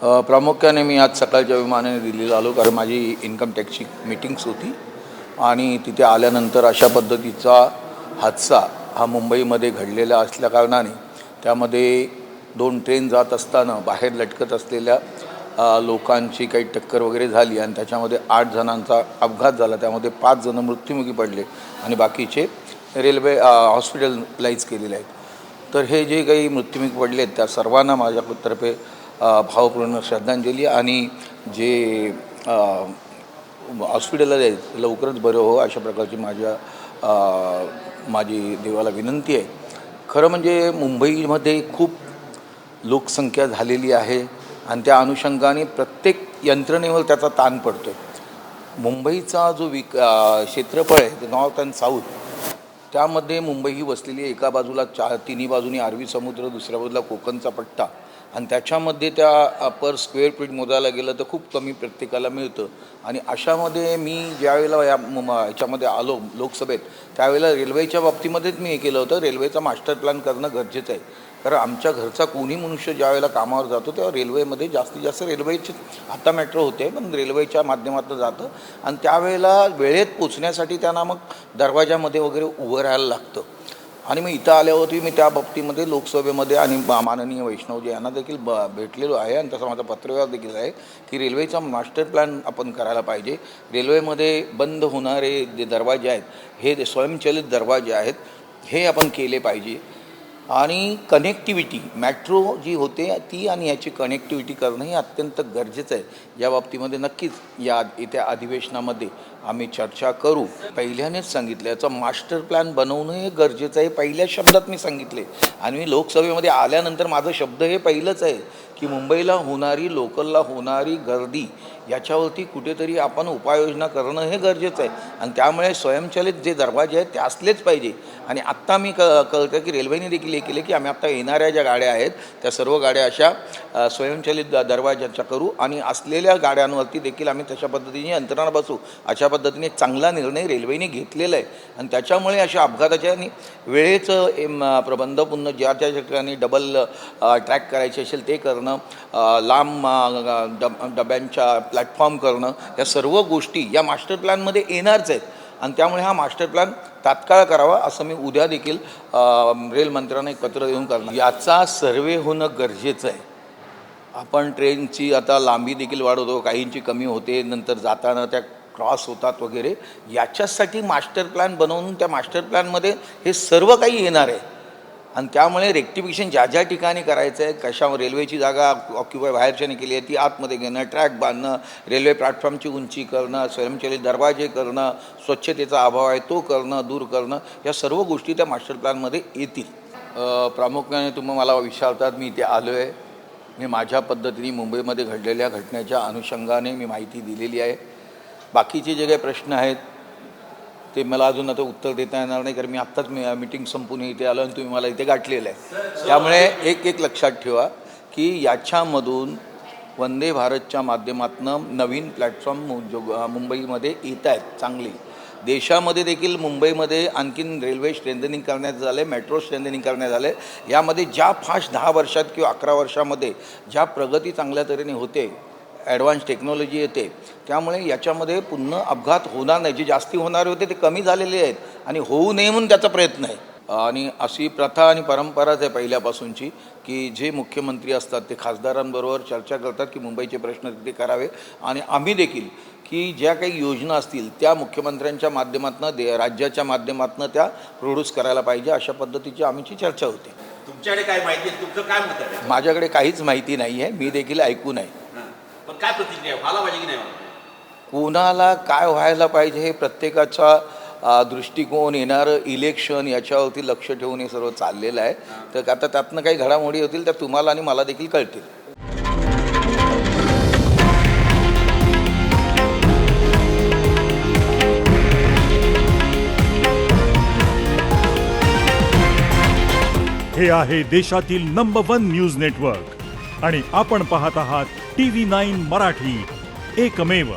प्रामुख्याने मी आज सकाळच्या विमानाने दिल्लीला आलो, कारण माझी इन्कम टॅक्सची मीटिंग्स होती आणि तिथे आल्यानंतर अशा पद्धतीचा हादसा हा मुंबईमध्ये घडलेला असल्याकारणाने त्यामध्ये 2 ट्रेन जात असताना बाहेर लटकत असलेल्या लोकांची काही टक्कर वगैरे झाली आणि त्याच्यामध्ये 8 जणांचा अपघात झाला. त्यामध्ये 5 जण मृत्युमुखी पडले आणि बाकीचे रेल्वे हॉस्पिटलाइज केलेले आहेत. तर हे जे काही मृत्युमुखी पडले आहेत त्या सर्वांना माझ्यातर्फे भावपूर्ण श्रद्धांजली आणि जे हॉस्पिटलला आहेत लवकरच बरं हो अशा प्रकारची माझी देवाला विनंती आहे. खरं म्हणजे मुंबईमध्ये खूप लोकसंख्या झालेली आहे आणि त्या अनुषंगाने प्रत्येक यंत्रणेवर त्याचा ताण पडतो आहे. मुंबईचा जो क्षेत्रफळ आहे ते नॉर्थ अँड साऊथ, त्यामध्ये मुंबई ही वसलेली एका बाजूला तिन्ही बाजूनी अरबी समुद्र, दुसऱ्या बाजूला कोकणचा पट्टा आणि त्याच्यामध्ये त्या पर स्क्वेअर फीट मोजायला गेलं तर खूप कमी प्रत्येकाला मिळतं. आणि अशामध्ये मी ज्यावेळेला याच्यामध्ये आलो लोकसभेत त्यावेळेला रेल्वेच्या बाबतीमध्येच मी हे केलं होतं, रेल्वेचा मास्टर प्लॅन करणं गरजेचं आहे. कारण आमच्या घरचा कोणी मनुष्य ज्यावेळेला कामावर जातो तेव्हा रेल्वेमध्ये जास्तीत जास्त रेल्वेची आता मेट्रो होते पण रेल्वेच्या माध्यमातून जातं आणि त्यावेळेला वेळेत पोचण्यासाठी त्यांना मग दरवाजामध्ये वगैरे उभं राहायला लागतं. आणि मग इथं आल्यावरती मी त्या बाबतीमध्ये लोकसभेमध्ये आणि माननीय वैष्णवजी यांना देखील भेटलेलो आहे आणि तसा माझा पत्रव्यवहार देखील आहे की रेल्वेचा मास्टर प्लॅन आपण करायला पाहिजे. रेल्वेमध्ये बंद होणारे जे दरवाजे आहेत हे स्वयंचलित दरवाजे आहेत, हे आपण केले पाहिजे. आणि कनेक्टिव्हिटी मेट्रो जी होते ती आणि याची कनेक्टिव्हिटी करणं हे अत्यंत गरजेचं आहे. या बाबतीमध्ये नक्कीच येत्या अधिवेशनामध्ये आम्ही चर्चा करू. पहिल्यानेच सांगितलं याचा मास्टर प्लॅन बनवणं हे गरजेचं आहे, पहिल्या शब्दात मी सांगितले. आणि मी लोकसभेमध्ये आल्यानंतर माझं शब्द हे पहिलंच आहे की मुंबईला होणारी लोकलला होणारी गर्दी याच्यावरती कुठेतरी आपण उपाययोजना करणं हे गरजेचं आहे. आणि त्यामुळे स्वयंचलित जे दरवाजे आहेत ते असलेच पाहिजे. आणि आत्ता मी कळतं की रेल्वेने देखील हे केले की आम्ही आत्ता येणाऱ्या ज्या गाड्या आहेत त्या सर्व गाड्या अशा स्वयंचलित दरवाजाच्या करू आणि असलेल्या गाड्यांवरती देखील आम्ही तशा पद्धतीने यंत्रणा बसू. अशा पद्धतीने चांगला निर्णय रेल्वेने घेतलेला आहे. आणि त्याच्यामुळे अशा अपघाताच्या आणि वेळेचं प्रबंध पुन्हा ज्या त्या ठिकाणी डबल ट्रॅक करायचे असेल ते करणं, लांब डब्यांच्या प्लॅटफॉर्म करणं, या सर्व गोष्टी या मास्टर प्लॅनमध्ये येणारच आहेत. आणि त्यामुळे हा मास्टर प्लॅन तात्काळ करावा असं मी उद्या देखील रेल मंत्र्यांना एक पत्र देऊन करणार. याचा सर्वे होणं गरजेचं आहे. आपण ट्रेनची आता लांबी देखील वाढवतो, काहींची कमी होते, नंतर जाताना त्या क्रॉस होतात वगैरे. याच्यासाठी मास्टर प्लॅन बनवून त्या मास्टर प्लॅनमध्ये हे सर्व काही येणार आहे. आणि त्यामुळे रेक्टिफिकेशन ज्या ज्या ठिकाणी करायचं आहे, कशावर रेल्वेची जागा ऑक्युपाय बाहेरच्याने केली आहे ती आतमध्ये घेणं, ट्रॅक बांधणं, रेल्वे प्लॅटफॉर्मची उंची करणं, स्वयंचलित दरवाजे करणं, स्वच्छतेचा अभाव आहे तो करणं, दूर करणं, या सर्व गोष्टी त्या मास्टर प्लॅनमध्ये येतील. प्रामुख्याने तुम्ही मला विचारतात, मी इथे आलो आहे. मी माझ्या पद्धतीने मुंबईमध्ये घडलेल्या घटनेच्या अनुषंगाने मी माहिती दिलेली आहे. बाकीचे जे काही प्रश्न आहेत ते मला अजून आता उत्तर देता येणार नाही, कारण मी आत्ताच मीटिंग संपून इथे आलो आणि तुम्ही मला इथे गाठलेलं आहे. त्यामुळे एक लक्षात ठेवा की याच्यामधून वंदे भारतच्या माध्यमातून नवीन प्लॅटफॉर्म मुंबईमध्ये येत आहेत चांगली. देशामध्ये देखील मुंबईमध्ये आणखीन रेल्वे स्ट्रेंथनिंग करण्यात झालं आहे, मेट्रो स्ट्रेंथनिंग करण्यात झालं आहे. यामध्ये ज्या फास्ट 10 वर्षात किंवा 11 वर्षामध्ये ज्या प्रगती चांगल्या तऱ्हेने होते, ॲडव्हान्स टेक्नॉलॉजी येते, त्यामुळे याच्यामध्ये पुन्हा अपघात होणार नाही. जे जास्ती होणारे होते ते कमी झालेले आहेत आणि होऊ नये म्हणून त्याचा प्रयत्न आहे. आणि अशी प्रथा आणि परंपराच आहे पहिल्यापासूनची की जे मुख्यमंत्री असतात ते खासदारांबरोबर चर्चा करतात की मुंबईचे प्रश्न तिथे करावे. आणि आम्ही देखील की ज्या काही योजना असतील त्या मुख्यमंत्र्यांच्या माध्यमातून राज्याच्या माध्यमातून त्या प्रोड्यूस करायला पाहिजे, अशा पद्धतीची आमची चर्चा होते. तुमच्याकडे काय माहिती आहे, तुमचं काय मत आहे? माझ्याकडे काहीच माहिती नाही आहे, मी देखील ऐकून आहे. पण काय प्रतिक्रिया व्हायला पाहिजे की नाही? कोणाला काय व्हायला पाहिजे हे प्रत्येकाचा दृष्टिकोन, येणारं इलेक्शन याच्यावरती लक्ष ठेवून हे सर्व चाललेलं आहे. तर आता त्यातनं काही घडामोडी होतील त्या तुम्हाला आणि मला देखील कळतील. हे आहे देशातील नंबर 1 न्यूज नेटवर्क आणि आपण पाहत आहात TV9 मराठी, एकमेव.